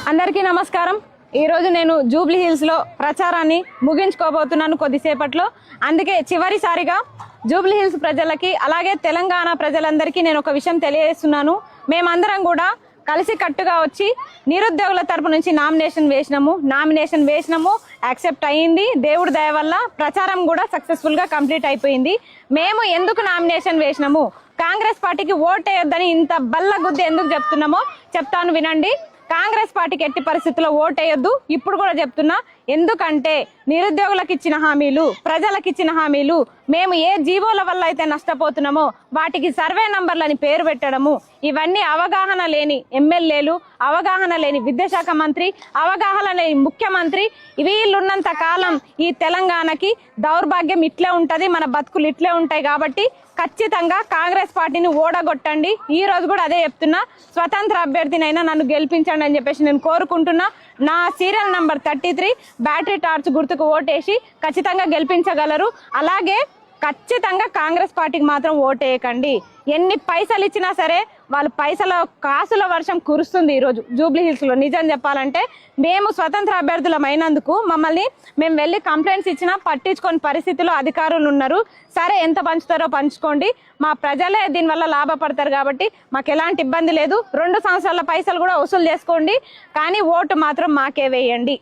అందరికీ నమస్కారం। ఈ రోజు నేను జూబ్లీ హిల్స్ లో ప్రచారాన్ని ముగించుకోబోతున్నాను కొద్దిసేపట్లో। అందుకే చివరిసారిగా జూబ్లీ హిల్స్ ప్రజలకి అలాగే తెలంగాణ ప్రజలందరికీ నేను ఒక విషయం తెలియజేస్తున్నాను। మేమందరం కూడా కలిసి కట్టుగా వచ్చి నిరుద్యోగుల తరపు నుంచి నామినేషన్ వేసినాము యాక్సెప్ట్ అయ్యింది। దేవుడి దయ వల్ల ప్రచారం కూడా సక్సెస్ఫుల్ గా కంప్లీట్ అయిపోయింది। మేము ఎందుకు నామినేషన్ వేసినాము, కాంగ్రెస్ పార్టీకి ఓటేయొద్దని ఇంత బల్ల గుద్ది ఎందుకు చెప్తున్నామో చెప్తాను వినండి। కాంగ్రెస్ పార్టీకి ఎట్టి పరిస్థితుల్లో ఓటేయొద్దు ఇప్పుడు కూడా చెప్తున్నా। ఎందుకంటే నిరుద్యోగులకు ఇచ్చిన హామీలు, ప్రజలకు ఇచ్చిన హామీలు, మేము ఏ జీవోల వల్ల అయితే నష్టపోతున్నామో వాటికి సర్వే నంబర్లని పేరు పెట్టడము, ఇవన్నీ అవగాహన లేని ఎమ్మెల్యేలు, అవగాహన లేని విద్యాశాఖ మంత్రి, అవగాహన లేని ముఖ్యమంత్రి వీళ్ళున్నంత కాలం ఈ తెలంగాణకి దౌర్భాగ్యం ఇట్లే ఉంటది, మన బతుకులు ఇట్లే ఉంటాయి। కాబట్టి ఖచ్చితంగా కాంగ్రెస్ పార్టీని ఓడగొట్టండి। ఈ రోజు కూడా అదే చెప్తున్నా, స్వతంత్ర అభ్యర్థినైనా నన్ను గెలిపించండి అని చెప్పేసి నేను కోరుకుంటున్నా। నా సీరియల్ నంబర్ 33 బ్యాటరీ టార్చ్ గుర్తుకు ఓటేసి ఖచ్చితంగా గెలిపించగలరు। అలాగే ఖచ్చితంగా కాంగ్రెస్ పార్టీకి మాత్రం ఓటేయకండి। ఎన్ని పైసలు ఇచ్చినా సరే వాళ్ళు కాసుల వర్షం కురుస్తుంది ఈ రోజు జూబ్లీ హిల్స్ లో। నిజం చెప్పాలంటే మేము స్వతంత్ర అభ్యర్థులమైనందుకు మేము వెళ్ళి కంప్లైంట్స్ ఇచ్చినా పట్టించుకొని పరిస్థితిలో అధికారులు ఉన్నారు। సరే ఎంత పంచుతారో పంచుకోండి, మా ప్రజలే దీనివల్ల లాభపడతారు కాబట్టి మాకు ఎలాంటి ఇబ్బంది లేదు। 2 సంవత్సరాల పైసలు కూడా వసూలు చేసుకోండి, కానీ ఓటు మాత్రం మాకే వేయండి।